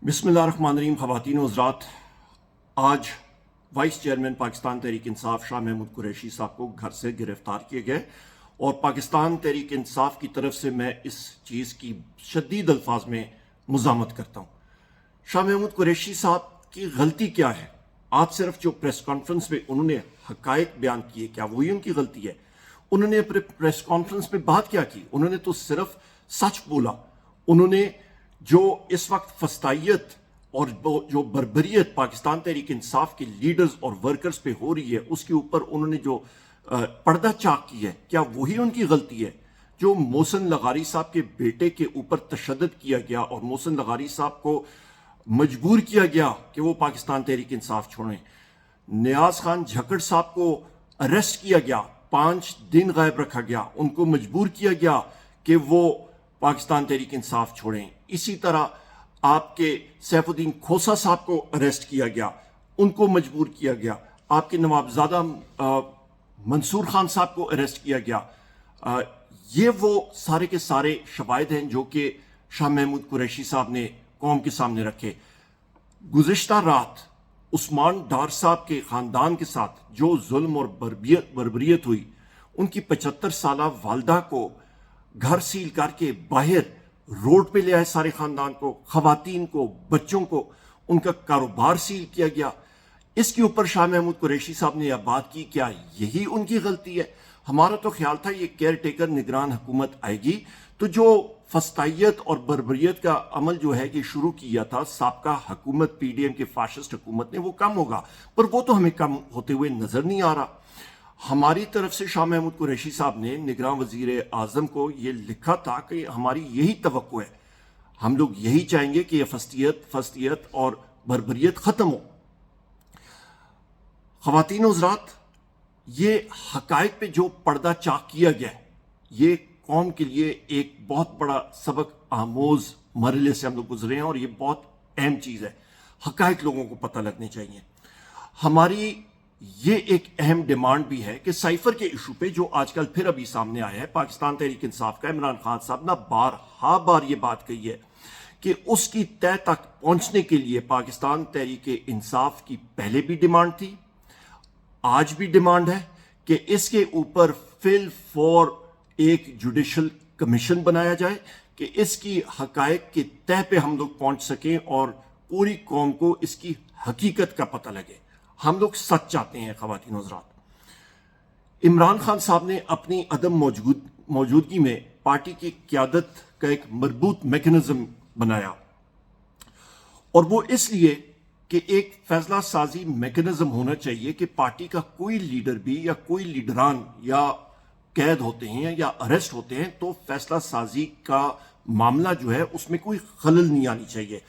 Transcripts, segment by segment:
बिस्मिल्लाहिर्रहमानिर्रहीम। ख़वातीन व हज़रात, आज वाइस चेयरमैन पाकिस्तान तहरीक इंसाफ शाह महमूद कुरैशी साहब को घर से गिरफ्तार किए गए और पाकिस्तान तहरीक इंसाफ की तरफ से मैं इस चीज़ की शदीद अल्फाज में मुज़ामत करता हूँ। शाह महमूद कुरैशी साहब की गलती क्या है? आज सिर्फ जो प्रेस कॉन्फ्रेंस में उन्होंने हक़ाइक़ बयान किए, क्या वही उनकी गलती है? उन्होंने अपने प्रेस कॉन्फ्रेंस में बात क्या की? उन्होंने तो सिर्फ सच बोला। उन्होंने जो इस वक्त फस्तायत और जो बर्बरियत पाकिस्तान तहरीक इंसाफ के लीडर्स और वर्कर्स पे हो रही है, उसके ऊपर उन्होंने जो पर्दा चाक की है, क्या वही उनकी गलती है? जो मोहसिन लगारी साहब के बेटे के ऊपर तशद्दुद किया गया और मोहसिन लगारी साहब को मजबूर किया गया कि वो पाकिस्तान तहरीक इंसाफ छोड़ें। नियाज खान झक्कड़ साहब को अरेस्ट किया गया, 5 दिन गायब रखा गया, उनको मजबूर किया गया कि वो पाकिस्तान तहरीक इंसाफ छोड़ें। इसी तरह आपके सैफुद्दीन खोसा साहब को अरेस्ट किया गया, उनको मजबूर किया गया। आपके नवाबजादा मंसूर खान साहब को अरेस्ट किया गया। ये वो सारे के सारे शवाहिद हैं जो कि शाह महमूद कुरैशी साहब ने कौम के सामने रखे। गुज़िश्ता रात उस्मान डार साहब के ख़ानदान के साथ जो जुल्म और बर्बरियत हुई, उनकी 75 साला वालदा को घर सील करके बाहर रोड पे ले आए, सारे खानदान को, खवातीन को, बच्चों को, उनका कारोबार सील किया गया। इसके ऊपर शाह महमूद कुरैशी साहब ने यह बात की, क्या यही उनकी गलती है? हमारा तो ख्याल था ये केयर टेकर निगरान हुकूमत आएगी तो जो फस्तायत और बर्बरियत का अमल जो है कि शुरू किया था साबका हुकूमत पीडीएम के फाशिस्ट हुकूमत ने, वो कम होगा, पर वो तो हमें कम होते हुए नजर नहीं आ रहा। हमारी तरफ से शाह महमूद कुरैशी साहब ने निगरान वजीर आजम को ये लिखा था कि हमारी यही तवक्को है, हम लोग यही चाहेंगे कि यह फस्तियत और बर्बरियत खत्म हो। ख़वातीन हज़रात, ये हक़ाइक़ पे जो पर्दा चाक किया गया है, ये कौम के लिए एक बहुत बड़ा सबक आमोज मरहले से हम लोग गुजरे हैं और ये बहुत अहम चीज़ है। हक़ाइक़ लोगों को पता लगने चाहिए। हमारी ये एक अहम डिमांड भी है कि साइफर के इशू पे जो आजकल फिर अभी सामने आया है, पाकिस्तान तहरीक इंसाफ का इमरान खान साहब ने बार ये बात कही है कि उसकी तय तक पहुंचने के लिए पाकिस्तान तहरीक इंसाफ की पहले भी डिमांड थी, आज भी डिमांड है कि इसके ऊपर फिल फॉर एक जुडिशल कमीशन बनाया जाए कि इसकी हक़ाइक़ की तह पे हम लोग पहुंच सकें और पूरी कौम को इसकी हकीकत का पता लगे। हम लोग सच चाहते हैं। ख़वातीन हज़रात, इमरान खान साहब ने अपनी अदम मौजूदगी में पार्टी की क़यादत का एक मजबूत मैकेनिज्म बनाया और वो इसलिए कि एक फैसला साजी मैकेनिज्म होना चाहिए कि पार्टी का कोई लीडर भी या कोई लीडरान या कैद होते हैं या अरेस्ट होते हैं तो फैसला साजी का मामला जो है उसमें कोई खलल नहीं आनी चाहिए।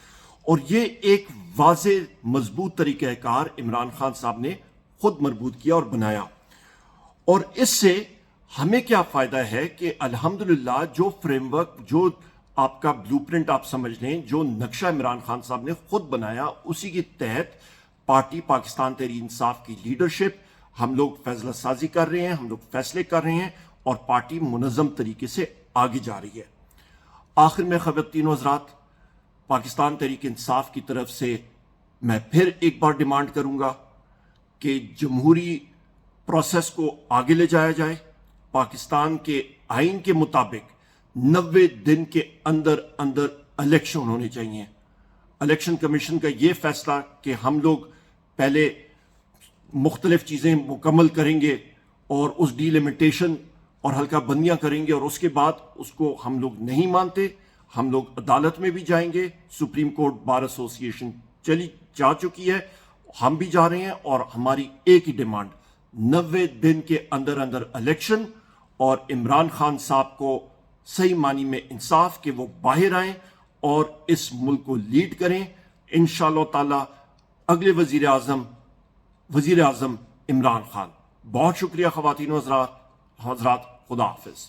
और ये एक वाज़े मजबूत तरीक़ाकार इमरान खान साहब ने खुद मजबूत किया और बनाया। और इससे हमें क्या फ़ायदा है कि अल्हम्दुलिल्लाह जो फ्रेमवर्क, जो आपका ब्लूप्रिंट आप समझ लें, जो नक्शा इमरान खान साहब ने खुद बनाया, उसी के तहत पार्टी पाकिस्तान तहरीक इंसाफ की लीडरशिप, हम लोग फैसला साजी कर रहे हैं, हम लोग फैसले कर रहे हैं और पार्टी मुनज़्ज़म तरीके से आगे जा रही है। आखिर में ख़वातीन हज़रात, पाकिस्तान तहरीक इंसाफ की तरफ से मैं फिर एक बार डिमांड करूंगा कि जमहूरी प्रोसेस को आगे ले जाया जाए। पाकिस्तान के आइन के मुताबिक 90 दिन के अंदर अंदर इलेक्शन होने चाहिए। इलेक्शन कमीशन का ये फैसला कि हम लोग पहले मुख्तलिफ चीज़ें मुकम्मल करेंगे और उस डिलिमिटेशन और हल्का बंदियां करेंगे और उसके बाद उसको हम लोग नहीं मानते, हम लोग अदालत में भी जाएंगे। सुप्रीम कोर्ट बार एसोसिएशन जा चुकी है, हम भी जा रहे हैं और हमारी एक ही डिमांड, 90 दिन के अंदर अंदर इलेक्शन और इमरान खान साहब को सही मानी में इंसाफ कि वो बाहर आए और इस मुल्क को लीड करें। इंशाअल्लाह ताला अगले वजीर आज़म इमरान खान। बहुत शुक्रिया ख़वातीन हज़रात, खुदा हाफिज़।